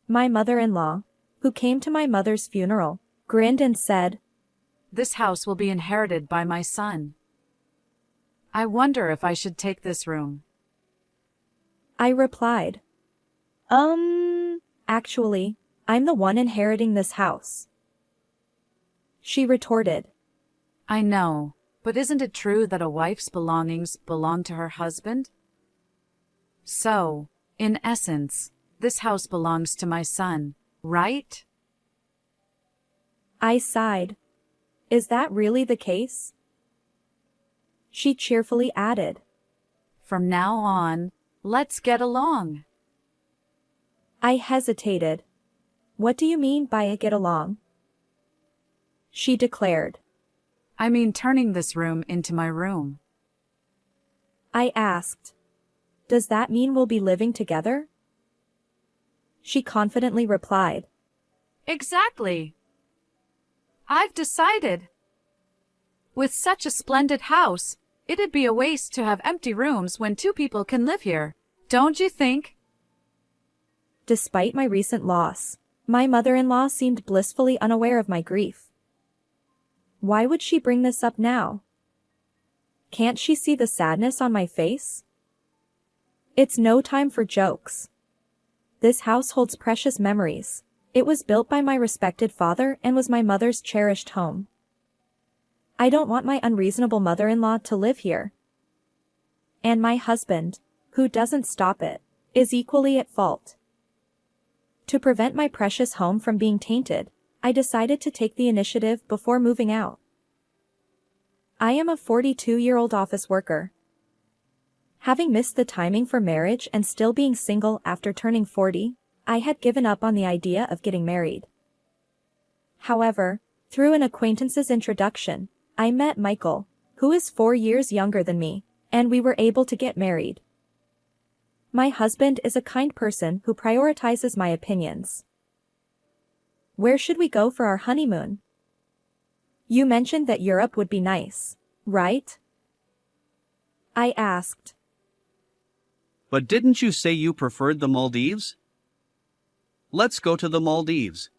My mother-in-law, who came to my mother's funeral, grinned and said, "This house will be inherited by my son. I wonder if I should take this room." I replied, Actually, I'm the one inheriting this house." She retorted, "I know, but isn't it true that a wife's belongings belong to her husband? So, in essence, this house belongs to my son, right?" I sighed. Is that really the case? She cheerfully added, "From now on, let's get along." I hesitated. What do you mean by get along? She declared. "I mean turning this room into my room." I asked, Does that mean we'll be living together? She confidently replied, "Exactly. I've decided. With such a splendid house, it'd be a waste to have empty rooms when two people can live here, don't you think?" Despite my recent loss, my mother-in-law seemed blissfully unaware of my grief. Why would she bring this up now? Can't she see the sadness on my face? It's no time for jokes. This house holds precious memories. It was built by my respected father and was my mother's cherished home. I don't want my unreasonable mother-in-law to live here. And my husband, who doesn't stop it, is equally at fault. To prevent my precious home from being tainted, I decided to take the initiative before moving out. I am a 42-year-old office worker. Having missed the timing for marriage and still being single after turning 40, I had given up on the idea of getting married. However, through an acquaintance's introduction, I met Michael, who is 4 years younger than me, and we were able to get married. My husband is a kind person who prioritizes my opinions. Where should we go for our honeymoon? You mentioned that Europe would be nice, right? I asked. But didn't you say you preferred the Maldives? Let's go to the Maldives.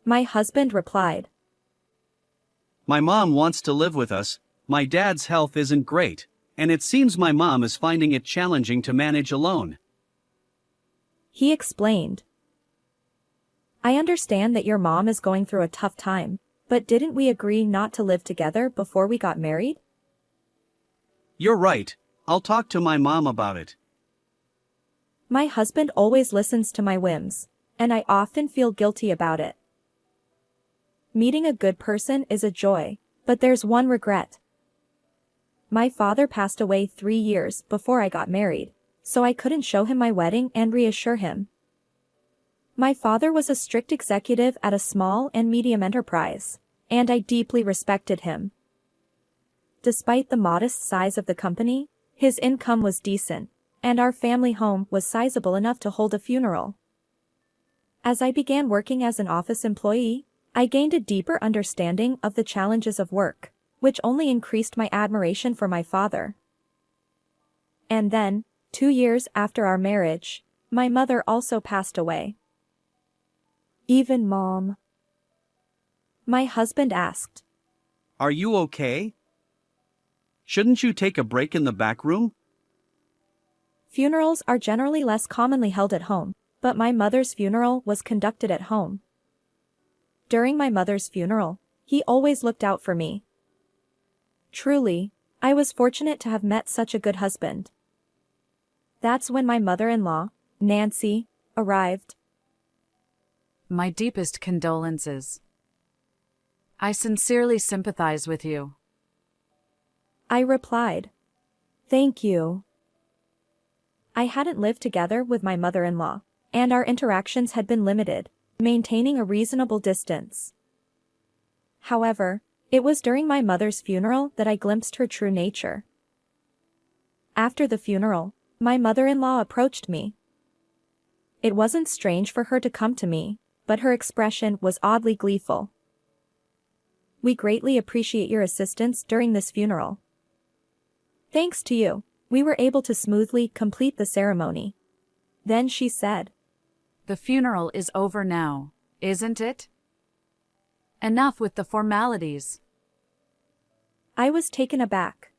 My husband replied. My mom wants to live with us. My dad's health isn't great, and it seems my mom is finding it challenging to manage alone. He explained. I understand that your mom is going through a tough time, but didn't we agree not to live together before we got married? You're right. I'll talk to my mom about it. My husband always listens to my whims, and I often feel guilty about it. Meeting a good person is a joy, but there's one regret. My father passed away 3 years before I got married, so I couldn't show him my wedding and reassure him. My father was a strict executive at a small and medium enterprise, and I deeply respected him. Despite the modest size of the company, his income was decent, and our family home was sizable enough to hold a funeral. As I began working as an office employee, I gained a deeper understanding of the challenges of work, which only increased my admiration for my father. And then, 2 years after our marriage, my mother also passed away. Even Mom? My husband asked. Are you okay? Shouldn't you take a break in the back room? Funerals are generally less commonly held at home, but my mother's funeral was conducted at home. During my mother's funeral, he always looked out for me. Truly, I was fortunate to have met such a good husband. That's when my mother-in-law, Nancy, arrived. My deepest condolences. I sincerely sympathize with you. I replied. Thank you. I hadn't lived together with my mother-in-law, and our interactions had been limited, maintaining a reasonable distance. However, it was during my mother's funeral that I glimpsed her true nature. After the funeral, my mother-in-law approached me. It wasn't strange for her to come to me, but her expression was oddly gleeful. We greatly appreciate your assistance during this funeral. Thanks to you, we were able to smoothly complete the ceremony. Then she said, The funeral is over now, isn't it? Enough with the formalities. I was taken aback.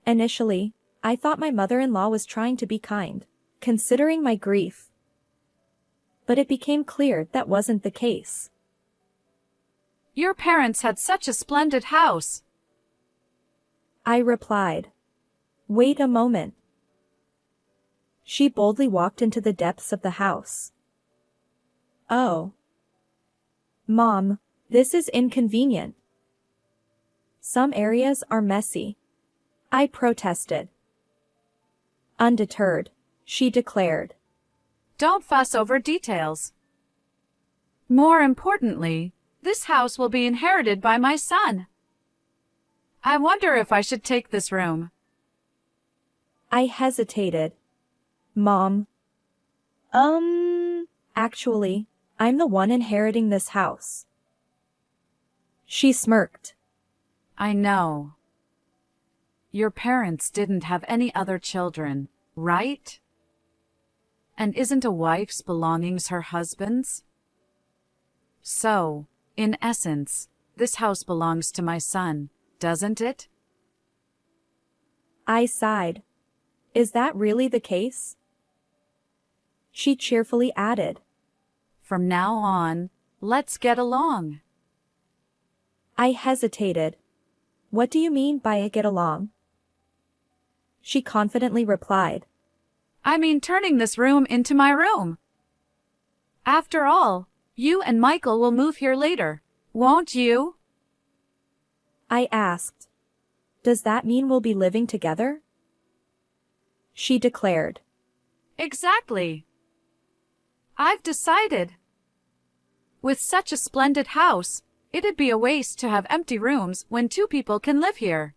Initially, I thought my mother-in-law was trying to be kind, considering my grief. But it became clear that wasn't the case. Your parents had such a splendid house. I replied. Wait a moment. She boldly walked into the depths of the house. Oh. Mom, this is inconvenient. Some areas are messy. I protested. Undeterred, she declared. Don't fuss over details. More importantly, this house will be inherited by my son. I wonder if I should take this room. I hesitated. Mom. Actually, I'm the one inheriting this house. She smirked. I know. Your parents didn't have any other children, right? And isn't a wife's belongings her husband's? So, in essence, this house belongs to my son, doesn't it? I sighed. Is that really the case? She cheerfully added. From now on, let's get along. I hesitated. What do you mean by get along? She confidently replied. I mean turning this room into my room. After all, you and Michael will move here later, won't you? I asked. Does that mean we'll be living together? She declared. Exactly. I've decided. With such a splendid house, it'd be a waste to have empty rooms when two people can live here.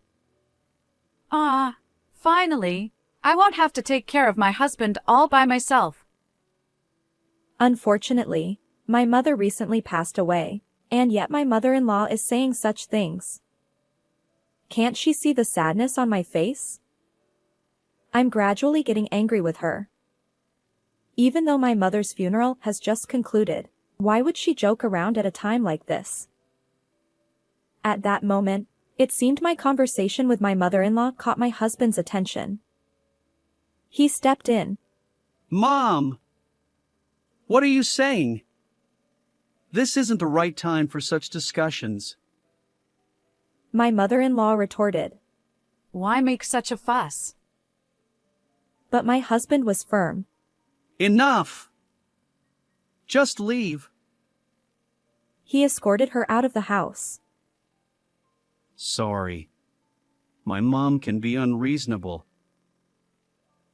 Finally, I won't have to take care of my husband all by myself. Unfortunately, my mother recently passed away, and yet my mother-in-law is saying such things. Can't she see the sadness on my face? I'm gradually getting angry with her. Even though my mother's funeral has just concluded, why would she joke around at a time like this? At that moment, it seemed my conversation with my mother-in-law caught my husband's attention. He stepped in. Mom! What are you saying? This isn't the right time for such discussions. My mother-in-law retorted. Why make such a fuss? But my husband was firm. Enough! Just leave. He escorted her out of the house. Sorry. My mom can be unreasonable.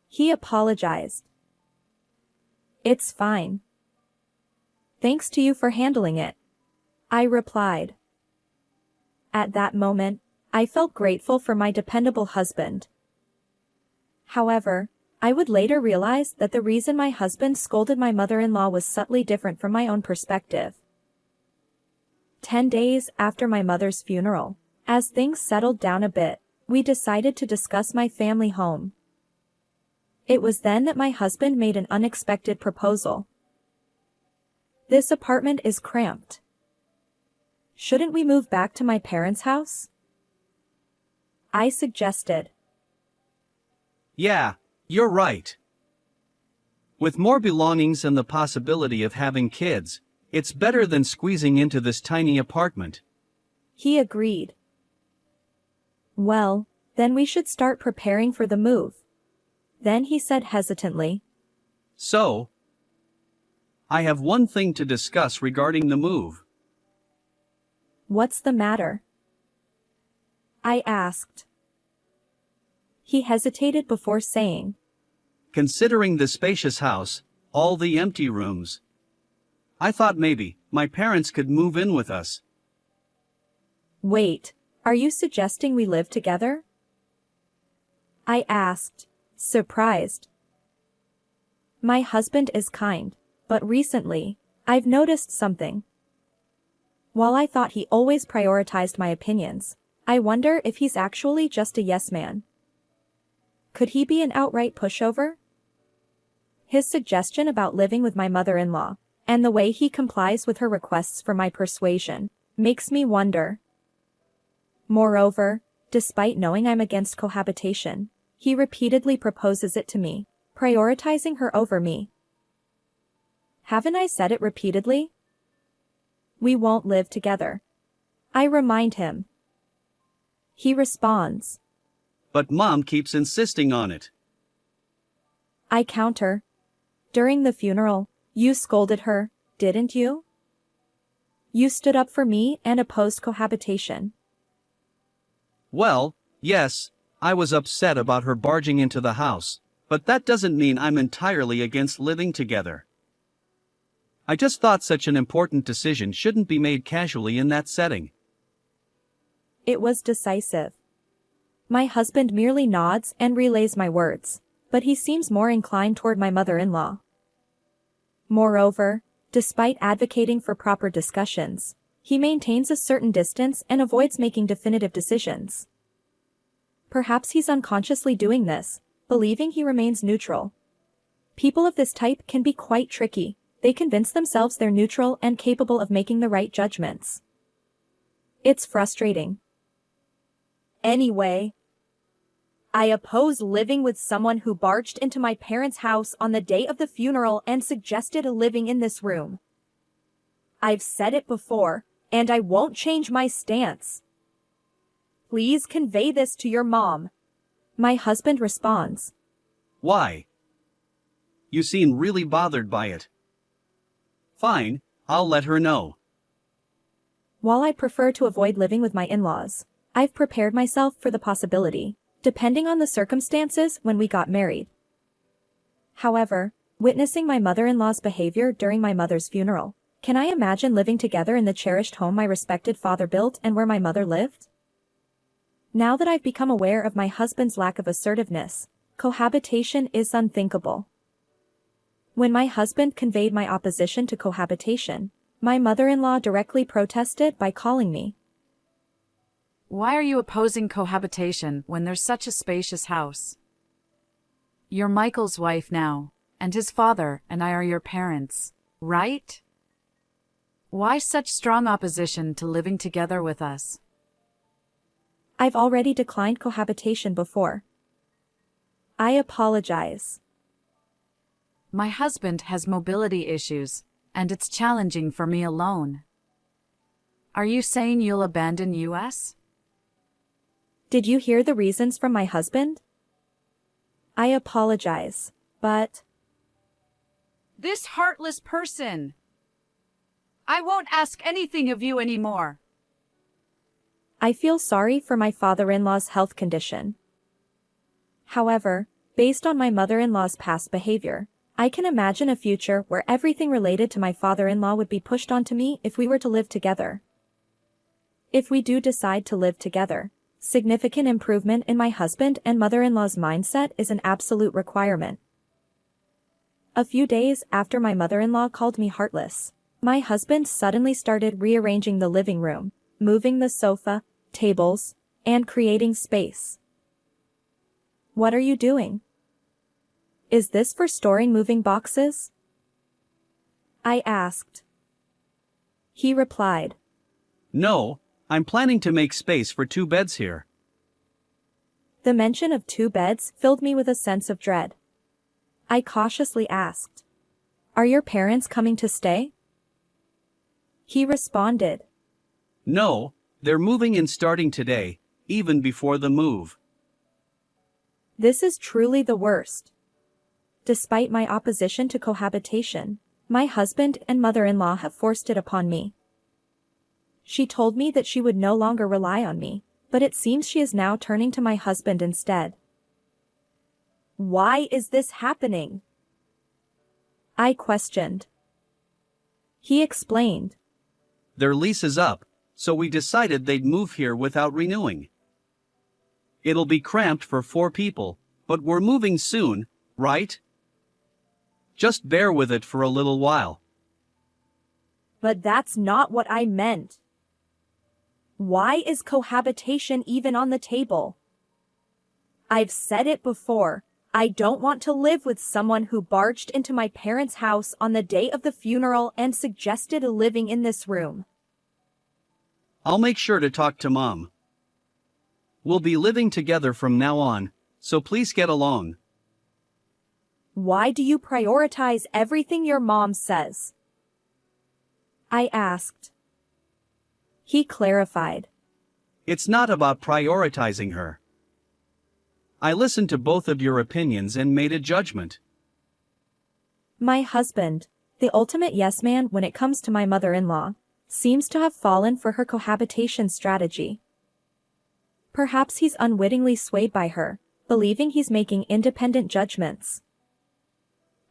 He apologized. It's fine. Thanks to you for handling it, I replied. At that moment, I felt grateful for my dependable husband. However, I would later realize that the reason my husband scolded my mother-in-law was subtly different from my own perspective. 10 days after my mother's funeral, as things settled down a bit, we decided to discuss my family home. It was then that my husband made an unexpected proposal. This apartment is cramped. Shouldn't we move back to my parents' house? I suggested. Yeah, you're right. With more belongings and the possibility of having kids, it's better than squeezing into this tiny apartment. He agreed. Well, then we should start preparing for the move. Then he said hesitantly. So, I have one thing to discuss regarding the move. What's the matter? I asked. He hesitated before saying. Considering the spacious house, all the empty rooms, I thought maybe my parents could move in with us. Wait, are you suggesting we live together? I asked, surprised. My husband is kind, but recently, I've noticed something. While I thought he always prioritized my opinions, I wonder if he's actually just a yes man. Could he be an outright pushover? His suggestion about living with my mother-in-law, and the way he complies with her requests for my persuasion, makes me wonder. Moreover, despite knowing I'm against cohabitation, he repeatedly proposes it to me, prioritizing her over me. Haven't I said it repeatedly? We won't live together. I remind him. He responds. But Mom keeps insisting on it. I counter. During the funeral, you scolded her, didn't you? You stood up for me and opposed cohabitation. Well, yes, I was upset about her barging into the house, but that doesn't mean I'm entirely against living together. I just thought such an important decision shouldn't be made casually in that setting. It was decisive. My husband merely nods and relays my words, but he seems more inclined toward my mother-in-law. Moreover, despite advocating for proper discussions, he maintains a certain distance and avoids making definitive decisions. Perhaps he's unconsciously doing this, believing he remains neutral. People of this type can be quite tricky. They convince themselves they're neutral and capable of making the right judgments. It's frustrating. Anyway, I oppose living with someone who barged into my parents' house on the day of the funeral and suggested living in this room. I've said it before, and I won't change my stance. Please convey this to your mom. My husband responds. Why? You seem really bothered by it. Fine, I'll let her know. While I prefer to avoid living with my in-laws, I've prepared myself for the possibility, depending on the circumstances when we got married. However, witnessing my mother-in-law's behavior during my mother's funeral, can I imagine living together in the cherished home my respected father built and where my mother lived? Now that I've become aware of my husband's lack of assertiveness, cohabitation is unthinkable. When my husband conveyed my opposition to cohabitation, my mother-in-law directly protested by calling me. Why are you opposing cohabitation when there's such a spacious house? You're Michael's wife now, and his father and I are your parents, right? Why such strong opposition to living together with us? I've already declined cohabitation before. I apologize. My husband has mobility issues, and it's challenging for me alone. Are you saying you'll abandon us? Did you hear the reasons from my husband? I apologize, but... This heartless person! I won't ask anything of you anymore. I feel sorry for my father-in-law's health condition. However, based on my mother-in-law's past behavior, I can imagine a future where everything related to my father-in-law would be pushed onto me if we were to live together. If we do decide to live together, significant improvement in my husband and mother-in-law's mindset is an absolute requirement. A few days after my mother-in-law called me heartless, my husband suddenly started rearranging the living room, moving the sofa, tables, and creating space. What are you doing? Is this for storing moving boxes? I asked. He replied. No, I'm planning to make space for 2 beds here. The mention of 2 beds filled me with a sense of dread. I cautiously asked, "Are your parents coming to stay?" He responded, No, they're moving in starting today, even before the move. This is truly the worst. Despite my opposition to cohabitation, my husband and mother-in-law have forced it upon me. She told me that she would no longer rely on me, but it seems she is now turning to my husband instead. Why is this happening? I questioned. He explained. Their lease is up, so we decided they'd move here without renewing. It'll be cramped for 4 people, but we're moving soon, right? Just bear with it for a little while. But that's not what I meant. Why is cohabitation even on the table? I've said it before, I don't want to live with someone who barged into my parents' house on the day of the funeral and suggested living in this room. I'll make sure to talk to Mom. We'll be living together from now on, so please get along. Why do you prioritize everything your mom says? I asked. He clarified. It's not about prioritizing her. I listened to both of your opinions and made a judgment. My husband, the ultimate yes man when it comes to my mother-in-law, seems to have fallen for her cohabitation strategy. Perhaps he's unwittingly swayed by her, believing he's making independent judgments.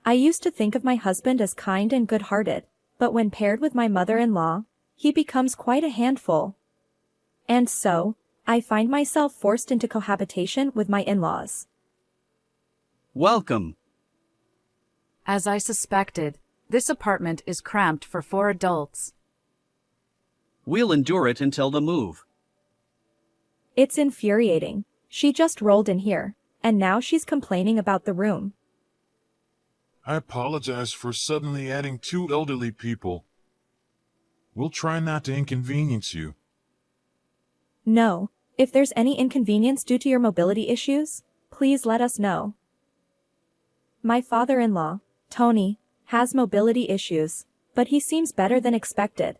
I used to think of my husband as kind and good-hearted, but when paired with my mother-in-law, he becomes quite a handful. And so, I find myself forced into cohabitation with my in-laws. Welcome. As I suspected, this apartment is cramped for 4 adults. We'll endure it until the move. It's infuriating. She just rolled in here, and now she's complaining about the room. I apologize for suddenly adding 2 elderly people. We'll try not to inconvenience you. No, if there's any inconvenience due to your mobility issues, please let us know. My father-in-law, Tony, has mobility issues, but he seems better than expected.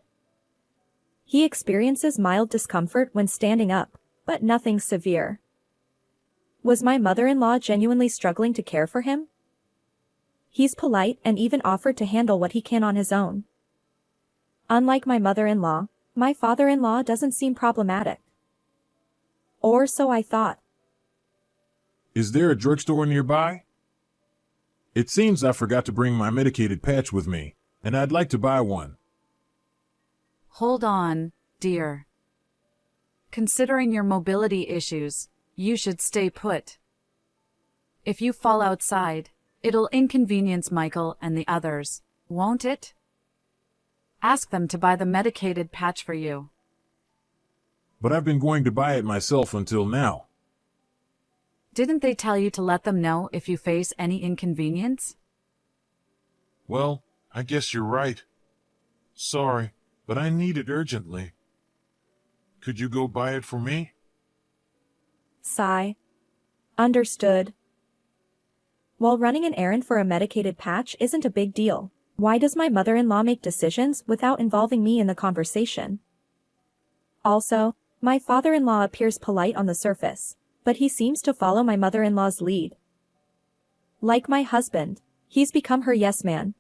He experiences mild discomfort when standing up, but nothing severe. Was my mother-in-law genuinely struggling to care for him? He's polite and even offered to handle what he can on his own. Unlike my mother-in-law, my father-in-law doesn't seem problematic. Or so I thought. Is there a drugstore nearby? It seems I forgot to bring my medicated patch with me, and I'd like to buy one. Hold on, dear. Considering your mobility issues, you should stay put. If you fall outside, it'll inconvenience Michael and the others, won't it? Ask them to buy the medicated patch for you. But I've been going to buy it myself until now. Didn't they tell you to let them know if you face any inconvenience? Well, I guess you're right. Sorry, but I need it urgently. Could you go buy it for me? Sigh. Understood. While running an errand for a medicated patch isn't a big deal, why does my mother-in-law make decisions without involving me in the conversation? Also, my father-in-law appears polite on the surface, but he seems to follow my mother-in-law's lead. Like my husband, he's become her yes man.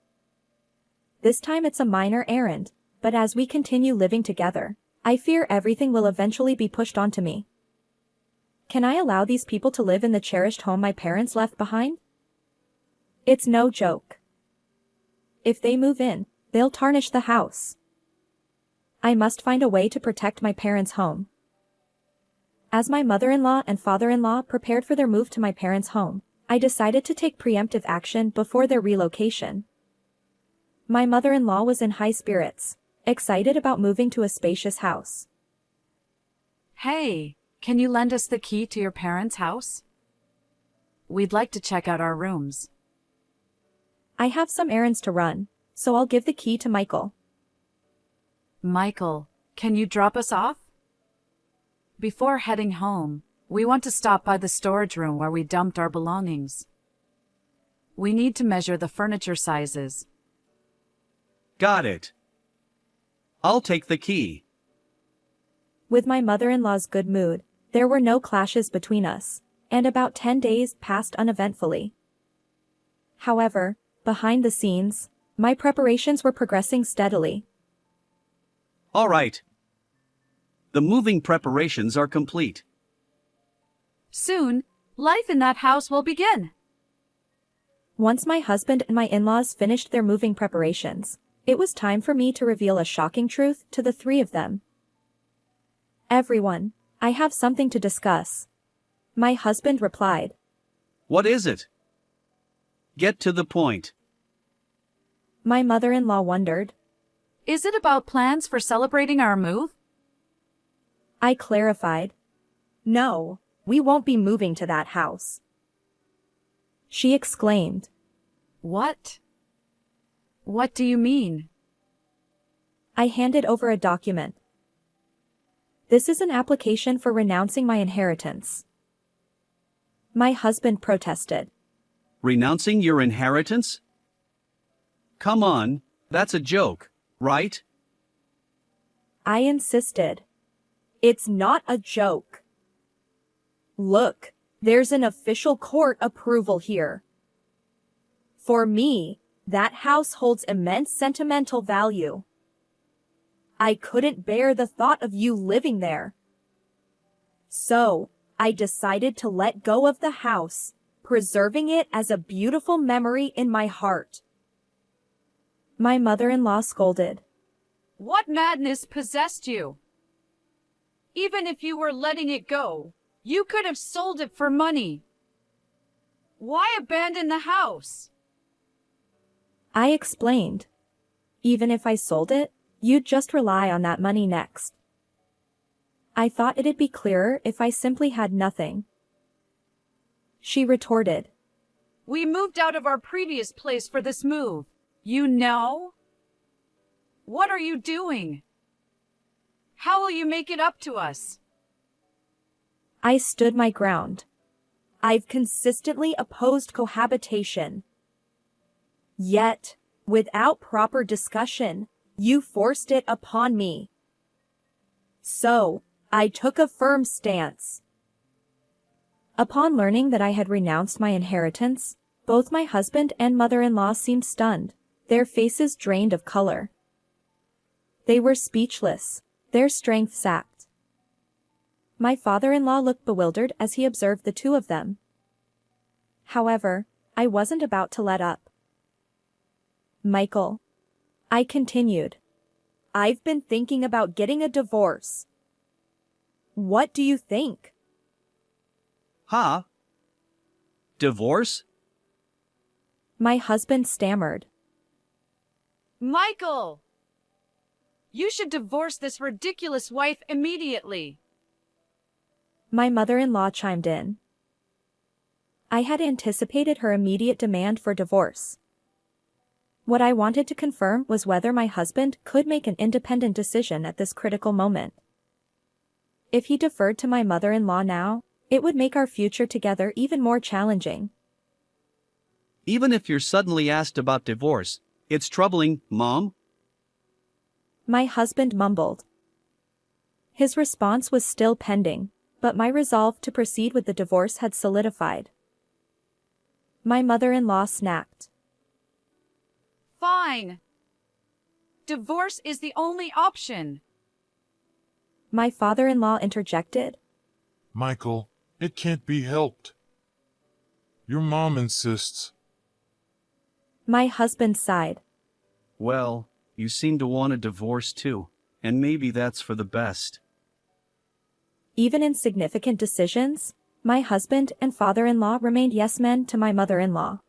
This time it's a minor errand, but as we continue living together, I fear everything will eventually be pushed onto me. Can I allow these people to live in the cherished home my parents left behind? It's no joke. If they move in, they'll tarnish the house. I must find a way to protect my parents' home. As my mother-in-law and father-in-law prepared for their move to my parents' home, I decided to take preemptive action before their relocation. My mother-in-law was in high spirits, excited about moving to a spacious house. Hey, can you lend us the key to your parents' house? We'd like to check out our rooms. I have some errands to run, so I'll give the key to Michael. Michael, can you drop us off? Before heading home, we want to stop by the storage room where we dumped our belongings. We need to measure the furniture sizes. Got it. I'll take the key. With my mother-in-law's good mood, there were no clashes between us, and about 10 days passed uneventfully. However, behind the scenes, my preparations were progressing steadily. All right. The moving preparations are complete. Soon, life in that house will begin. Once my husband and my in-laws finished their moving preparations, it was time for me to reveal a shocking truth to the 3 of them. Everyone, I have something to discuss. My husband replied. What is it? Get to the point. My mother-in-law wondered. Is it about plans for celebrating our move? I clarified. No, we won't be moving to that house. she exclaimed. What? What do you mean? I handed over a document. This is an application for renouncing my inheritance. My husband protested. Renouncing your inheritance? Come on, that's a joke, right? I insisted. It's not a joke. Look, there's an official court approval here. For me, that house holds immense sentimental value. I couldn't bear the thought of you living there. So, I decided to let go of the house, preserving it as a beautiful memory in my heart. My mother-in-law scolded. What madness possessed you? Even if you were letting it go, you could have sold it for money. Why abandon the house? I explained. Even if I sold it, you'd just rely on that money next. I thought it'd be clearer if I simply had nothing. She retorted. We moved out of our previous place for this move. You know? What are you doing? How will you make it up to us? I stood my ground. I've consistently opposed cohabitation. Yet, without proper discussion, you forced it upon me. So, I took a firm stance. Upon learning that I had renounced my inheritance, both my husband and mother-in-law seemed stunned, their faces drained of color. They were speechless, their strength sapped. My father-in-law looked bewildered as he observed the two of them. However, I wasn't about to let up. Michael, I continued, I've been thinking about getting a divorce. What do you think? Huh? Divorce? My husband stammered. Michael! You should divorce this ridiculous wife immediately. My mother-in-law chimed in. I had anticipated her immediate demand for divorce. What I wanted to confirm was whether my husband could make an independent decision at this critical moment. If he deferred to my mother-in-law now, it would make our future together even more challenging. Even if you're suddenly asked about divorce, it's troubling, Mom. My husband mumbled. His response was still pending, but my resolve to proceed with the divorce had solidified. My mother-in-law snapped. Fine. Divorce is the only option. My father-in-law interjected. Michael, it can't be helped. Your mom insists. My husband sighed. Well, you seem to want a divorce too, and maybe that's for the best. Even in significant decisions, my husband and father-in-law remained yes-men to my mother-in-law.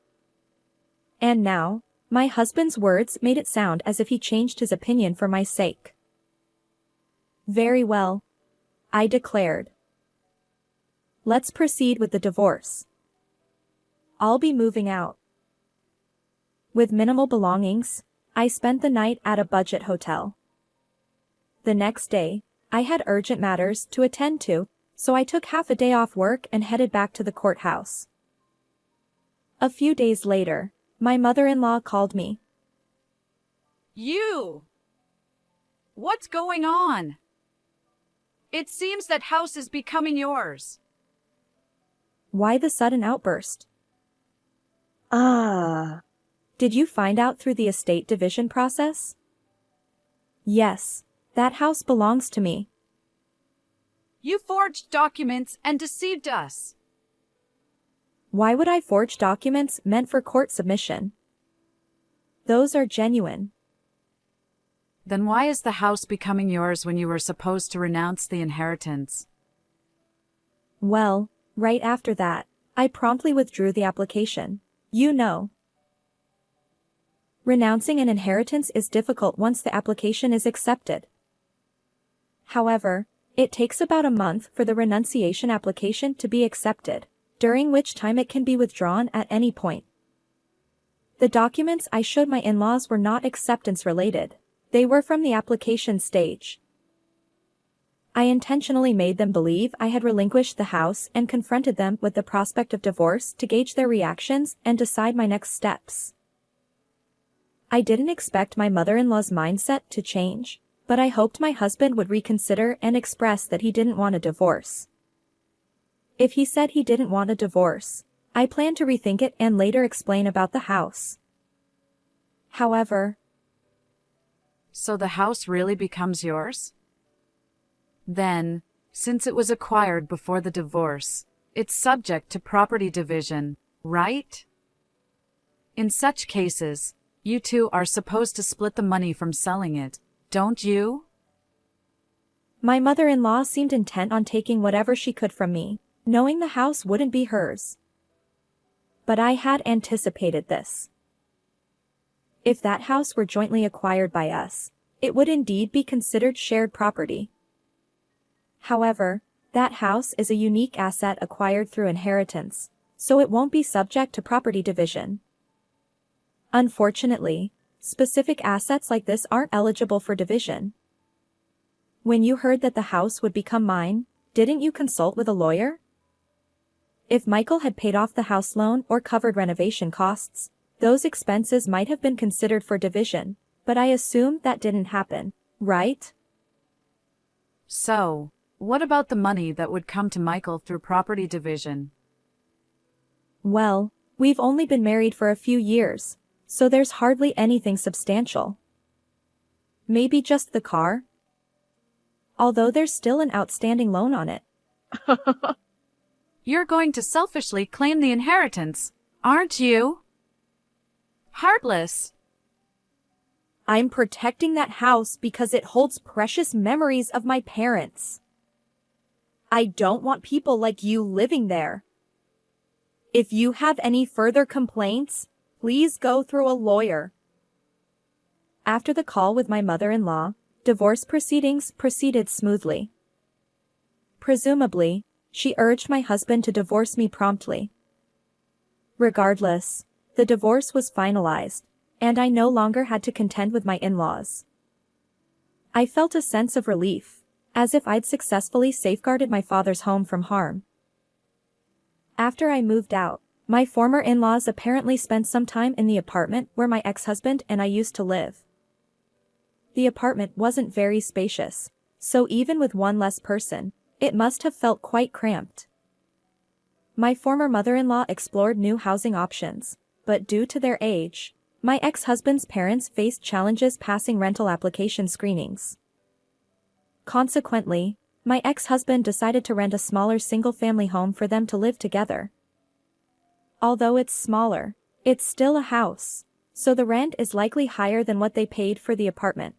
And now, my husband's words made it sound as if he changed his opinion for my sake. Very well, I declared. Let's proceed with the divorce. I'll be moving out. With minimal belongings, I spent the night at a budget hotel. The next day, I had urgent matters to attend to, so I took half a day off work and headed back to the courthouse. A few days later, my mother-in-law called me. You! What's going on? It seems that house is becoming yours. Why the sudden outburst? Did you find out through the estate division process? Yes, that house belongs to me. You forged documents and deceived us. Why would I forge documents meant for court submission? Those are genuine. Then why is the house becoming yours when you were supposed to renounce the inheritance? Well, right after that, I promptly withdrew the application. You know. Renouncing an inheritance is difficult once the application is accepted. However, it takes about a month for the renunciation application to be accepted, during which time it can be withdrawn at any point. The documents I showed my in-laws were not acceptance related. They were from the application stage. I intentionally made them believe I had relinquished the house and confronted them with the prospect of divorce to gauge their reactions and decide my next steps. I didn't expect my mother-in-law's mindset to change, but I hoped my husband would reconsider and express that he didn't want a divorce. If he said he didn't want a divorce, I planned to rethink it and later explain about the house. However, So the house really becomes yours? Then, since it was acquired before the divorce, it's subject to property division, right? In such cases, you two are supposed to split the money from selling it, don't you? my mother-in-law seemed intent on taking whatever she could from me, knowing the house wouldn't be hers. But I had anticipated this. If that house were jointly acquired by us, it would indeed be considered shared property. However, that house is a unique asset acquired through inheritance, so it won't be subject to property division. Unfortunately, specific assets like this aren't eligible for division. When you heard that the house would become mine, didn't you consult with a lawyer? If Michael had paid off the house loan or covered renovation costs, those expenses might have been considered for division, but I assume that didn't happen, right? So, what about the money that would come to Michael through property division? Well, we've only been married for a few years, so there's hardly anything substantial. Maybe just the car? Although there's still an outstanding loan on it. You're going to selfishly claim the inheritance, aren't you? Heartless. I'm protecting that house because it holds precious memories of my parents. I don't want people like you living there. If you have any further complaints, please go through a lawyer. After the call with my mother-in-law, divorce proceedings proceeded smoothly. Presumably, she urged my husband to divorce me promptly. Regardless, the divorce was finalized, and I no longer had to contend with my in-laws. I felt a sense of relief, as if I'd successfully safeguarded my father's home from harm. After I moved out, my former in-laws apparently spent some time in the apartment where my ex-husband and I used to live. The apartment wasn't very spacious, so even with one less person, it must have felt quite cramped. My former mother-in-law explored new housing options, but due to their age, my ex-husband's parents faced challenges passing rental application screenings. Consequently, my ex-husband decided to rent a smaller single-family home for them to live together. Although it's smaller, it's still a house, so the rent is likely higher than what they paid for the apartment.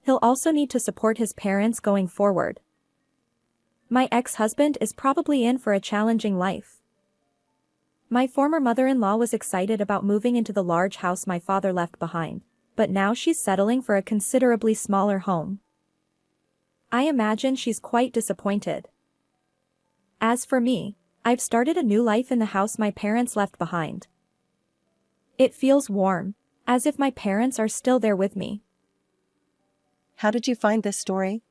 He'll also need to support his parents going forward. My ex-husband is probably in for a challenging life. My former mother-in-law was excited about moving into the large house my father left behind, but now she's settling for a considerably smaller home. I imagine she's quite disappointed. As for me, I've started a new life in the house my parents left behind. It feels warm, as if my parents are still there with me. How did you find this story?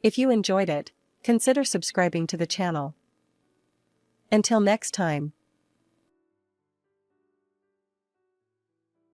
If you enjoyed it, consider subscribing to the channel. Until next time.